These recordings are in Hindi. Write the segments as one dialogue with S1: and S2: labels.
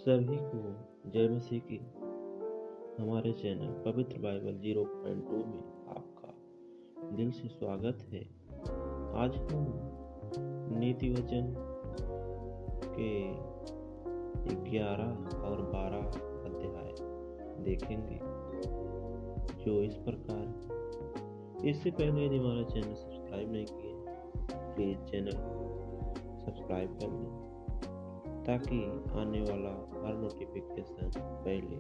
S1: सभी को जय मसीह की। हमारे चैनल पवित्र बाइबल 0.2 में आपका दिल से स्वागत है। आज हम नीति वचन के 11 और 12 अध्याय देखेंगे, जो इस प्रकार है। इससे पहले यदि हमारा चैनल सब्सक्राइब नहीं किए, प्लीज चैनल सब्सक्राइब कर लें ताकि आने वाला हर नोटिफिकेशन पहले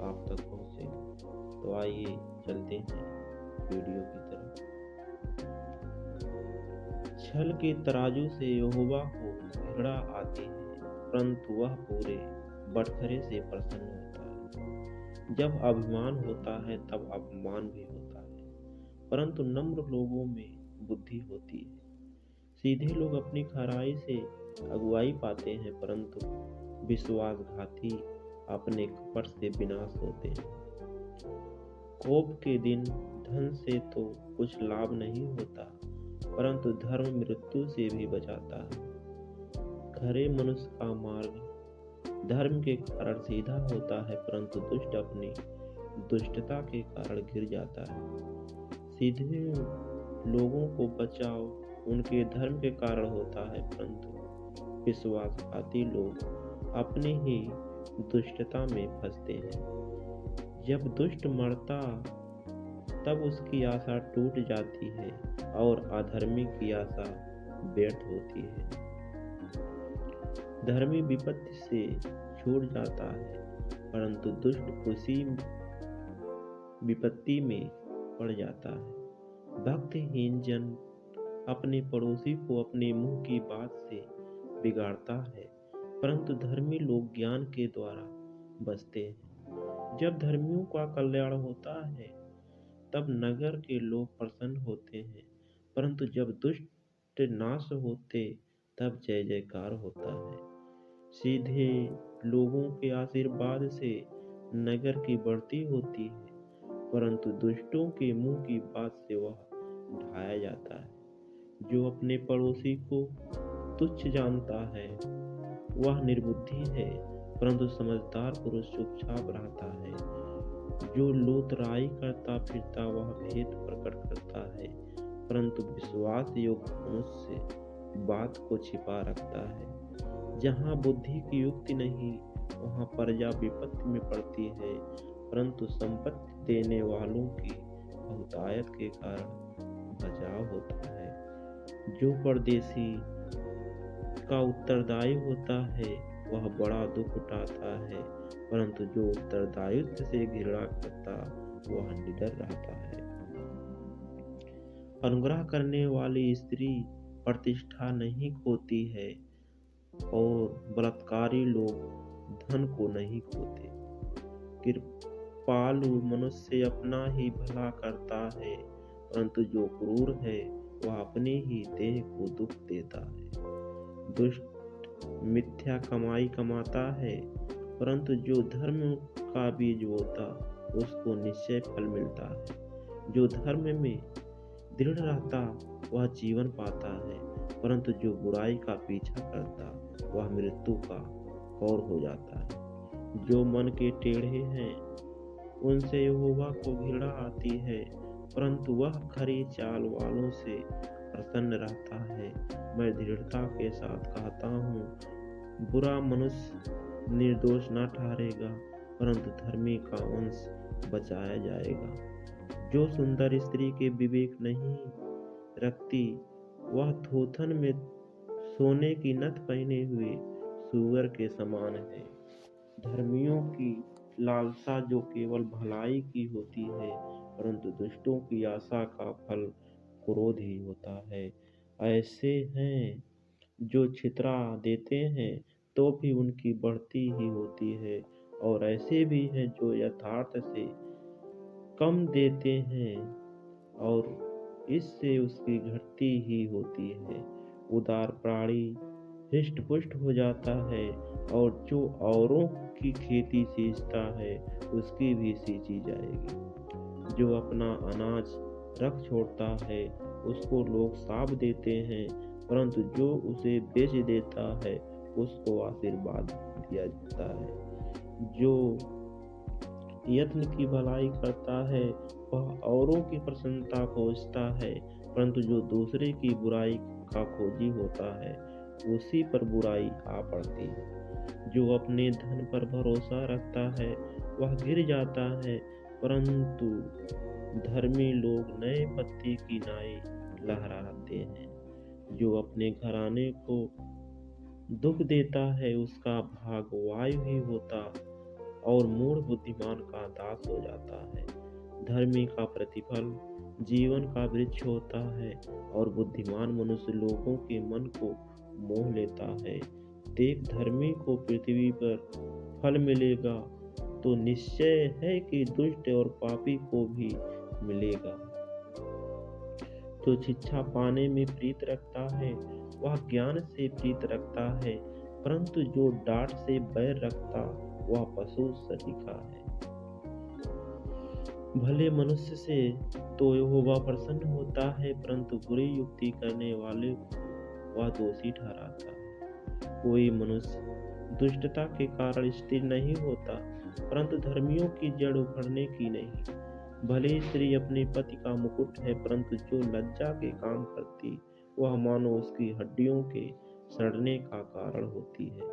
S1: आप तक पहुंचे। तो आइए चलते हैं वीडियो की तरफ। छल के तराजू से यहोवा को घृणा आती है, परंतु वह पूरे बटखरे से प्रसन्न होता है। जब अभिमान होता है तब अपमान भी होता है, परंतु नम्र लोगों में बुद्धि होती है। सीधे लोग अपनी खराई से अगुवाई पाते हैं, परंतु विश्वासघाती अपने कपट से विनाश होते हैं। कोप के दिन धन से तो कुछ लाभ नहीं होता, परंतु धर्म मृत्यु से भी बचाता है। खरे मनुष्य का मार्ग धर्म के कारण सीधा होता है, परंतु दुष्ट अपनी दुष्टता के कारण गिर जाता है। सीधे लोगों को बचाव उनके धर्म के कारण होता है, परंतु विश्वासघाती लोग अपनी ही दुष्टता में फंसते हैं। जब दुष्ट मरता तब उसकी आशा टूट जाती है और अधर्मी की आशा व्यर्थ होती है। धर्मी विपत्ति से छूट जाता है, परंतु दुष्ट उसी विपत्ति में पड़ जाता है। भक्तिहीन जन अपने पड़ोसी को अपने मुंह की बात से बिगाड़ता है, परंतु धर्मी लोग ज्ञान के द्वारा बचते हैं। जब धर्मियों का कल्याण होता है तब नगर के लोग प्रसन्न होते हैं, परंतु जब दुष्ट नाश होते तब जय जयकार होता है। सीधे लोगों के आशीर्वाद से नगर की बढ़ती होती है, परंतु दुष्टों के मुंह की बात से वह ढाया जाता है। जो अपने पड़ोसी को तुच्छ जानता है वह निर्बुद्धि है, परंतु समझदार पुरुष चुपचाप रहता है। जो लूतराई करता फिरता वह भेद प्रकट करता है, परंतु विश्वास योग्य मनुष्य बात को छिपा रखता है। जहाँ बुद्धि की युक्ति नहीं वहाँ प्रजा विपत्ति में पड़ती है, परंतु संपत्ति देने वालों की बहुतायत के कारण बचाव होता है। जो परदेशी का उत्तरदायी होता है वह बड़ा दुख उठाता है, परंतु जो उत्तरदायित्व से घृणा करता वह निडर रहता है। अनुग्रह करने वाली स्त्री प्रतिष्ठा नहीं खोती है और बलात्कारी लोग धन को नहीं खोते। कृपालु मनुष्य अपना ही भला करता है, परंतु जो क्रूर है वह अपने ही देह को दुख देता है। दुष्ट मिथ्या कमाई कमाता है, परंतु जो धर्म का बीज बोता उसको निश्चय फल मिलता है। जो धर्म में दृढ़ रहता वह जीवन पाता है, परंतु जो बुराई का पीछा करता वह मृत्यु का कौर हो जाता है। जो मन के टेढ़े हैं उनसे यहोवा को घृणा आती है, परंतु वह खरी चाल वालों से प्रसन्न रहता है। मैं दृढ़ता के साथ कहता हूँ, बुरा मनुष्य निर्दोष न ठहरेगा, परंतु धर्मी का वंश बचाया जाएगा। जो सुंदर स्त्री के विवेक नहीं रखती वह थोथन में सोने की नथ पहने हुए सूअर के समान है। धर्मियों की लालसा जो केवल भलाई की होती है, परंतु दुष्टों की आशा का फल क्रोध ही होता है। ऐसे हैं जो छितरा देते हैं तो भी उनकी बढ़ती ही होती है, और ऐसे भी हैं जो यथार्थ से कम देते हैं और इससे उसकी घटती ही होती है। उदार प्राणी हृष्ट पुष्ट हो जाता है, और जो औरों की खेती सींचता है उसकी भी सींची जाएगी। जो अपना अनाज रख छोड़ता है उसको लोग साफ देते हैं, परंतु जो उसे बेच देता है उसको आशीर्वाद दिया जाता है। जो यत्न की भलाई करता है वह औरों की प्रसन्नता खोजता है, परंतु जो दूसरे की बुराई का खोजी होता है उसी पर बुराई आ पड़ती है। जो अपने धन पर भरोसा रखता है वह गिर जाता है, परंतु धर्मी लोग नए पत्ती की नाई लहराते हैं। जो अपने घराने को दुख देता है उसका भाग वायु ही होता और मूढ़ बुद्धिमान का दास हो जाता है। धर्मी का प्रतिफल जीवन का वृक्ष होता है और बुद्धिमान मनुष्य लोगों के मन को मोह लेता है। देख, धर्मी को पृथ्वी पर फल मिलेगा तो निश्चय है कि दुष्ट और पापी को भी मिलेगा। जो शिक्षा पाने में प्रीत रखता है वह ज्ञान से प्रीत रखता है, परंतु जो डांट से बैर रखता वह पशु सरीखा है। भले मनुष्य से तो यहोवा प्रसन्न होता है, परंतु बुरी युक्ति करने वाले को वह दोषी ठहराता है। कोई मनुष्य दुष्टता के कारण स्थिर नहीं होता, परंतु धर्मियों की जड़ उखड़ने की नहीं। भले स्त्री अपने पति का मुकुट है, परंतु जो लज्जा के काम करती वह मानो उसकी हड्डियों के सड़ने का कारण होती है।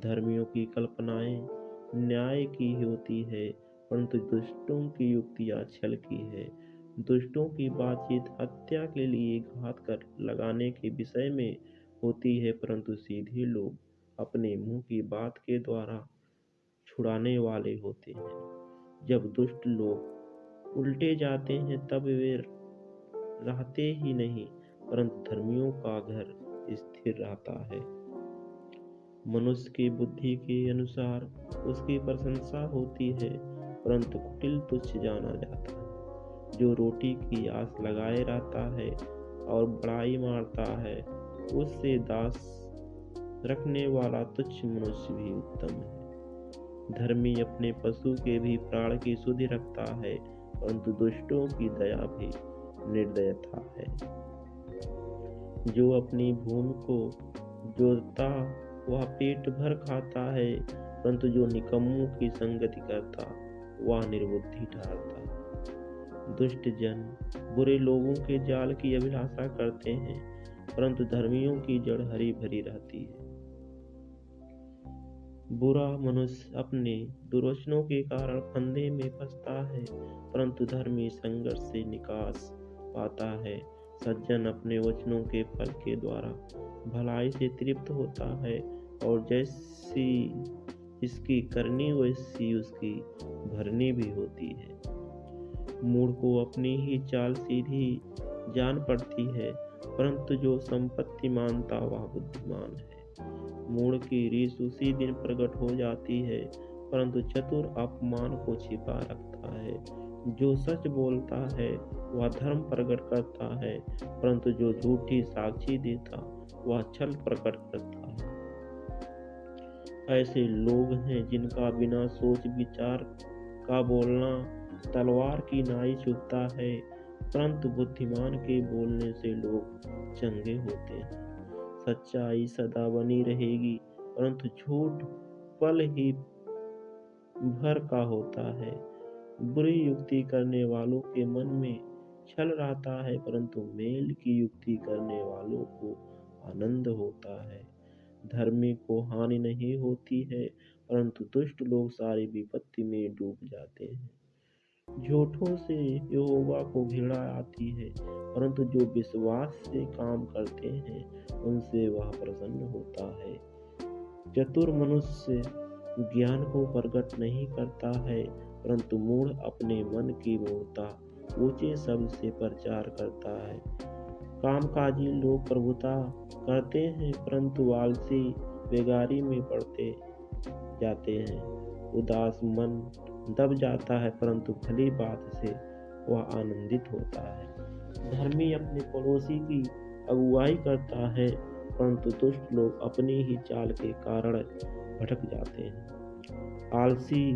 S1: धर्मियों की कल्पनाएं न्याय की होती है, परंतु दुष्टों की युक्तियां छल की है। दुष्टों की बातचीत हत्या के लिए घात कर लगाने के विषय में होती है, परंतु सीधे लोग अपने मुंह की बात के द्वारा छुड़ाने वाले होते हैं। जब दुष्ट लोग उल्टे जाते हैं तब वे रहते ही नहीं, परंतु धर्मियों का घर स्थिर रहता है। मनुष्य की बुद्धि के अनुसार उसकी प्रशंसा होती है, परंतु कुटिल तुच्छ जाना जाता है। जो रोटी की आस लगाए रहता है और बड़ाई मारता है उससे दास रखने वाला तुच्छ मनुष्य भी उत्तम है। धर्मी अपने पशु के भी प्राण की सुधि रखता है, परंतु दुष्टों की दया भी निर्दयता है। जो अपनी भूमि को जोतता वह पेट भर खाता है, परंतु जो निकम्मों की संगति करता वह निर्बुद्धि ठहरता। दुष्ट जन बुरे लोगों के जाल की अभिलाषा करते हैं, परंतु धर्मियों की जड़ हरी भरी रहती है। बुरा मनुष्य अपने दुर्वचनों के कारण फंदे में फंसता है, परंतु धर्मी संघर्ष से निकास पाता है। सज्जन अपने वचनों के फल के द्वारा भलाई से तृप्त होता है और जैसी इसकी करनी वैसी उसकी भरनी भी होती है। मूढ़ को अपनी ही चाल सीधी जान पड़ती है, परंतु जो संपत्ति मानता वह बुद्धिमान है। मूढ़ की रीस उसी दिन प्रकट हो जाती है, परंतु चतुर अपमान को छिपा रखता है। जो सच बोलता है वह धर्म प्रकट करता है, परंतु जो झूठी साक्षी देता वह छल प्रकट करता है। ऐसे लोग हैं जिनका बिना सोच विचार का बोलना तलवार की नाई चुभता है, परंतु बुद्धिमान के बोलने से लोग चंगे होते हैं। सच्चाई सदा बनी रहेगी, परंतु झूठ पल ही भर का होता है। बुरी युक्ति करने वालों के मन में छल रहता है, परंतु मेल की युक्ति करने वालों को आनंद होता है। धर्मी को हानि नहीं होती है, परंतु दुष्ट लोग सारी विपत्ति में डूब जाते हैं। झूठों से यहोवा को घृणा आती है, परंतु जो विश्वास से काम करते हैं उनसे वह प्रसन्न होता है। चतुर मनुष्य ज्ञान को प्रकट नहीं करता है, परंतु मूढ़ अपने मन की मूढ़ता ऊंचे शब्द से प्रचार करता है। कामकाजी लोग प्रभुता करते हैं, परंतु आलसी बेगारी में पड़ते जाते हैं। उदास मन दब जाता है, परंतु भली बात से वह आनंदित होता है। धर्मी अपने पड़ोसी की अगुवाई करता है, परंतु दुष्ट लोग अपनी ही चाल के कारण भटक जाते हैं। आलसी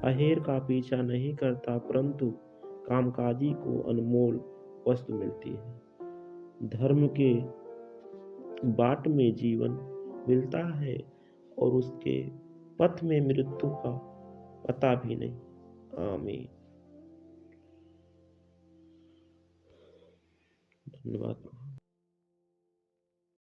S1: अहेर का पीछा नहीं करता, परंतु कामकाजी को अनमोल वस्तु मिलती है। धर्म के बाट में जीवन मिलता है, और उसके पथ में मृत्यु का पता भी नहीं। आमीन। धन्यवाद।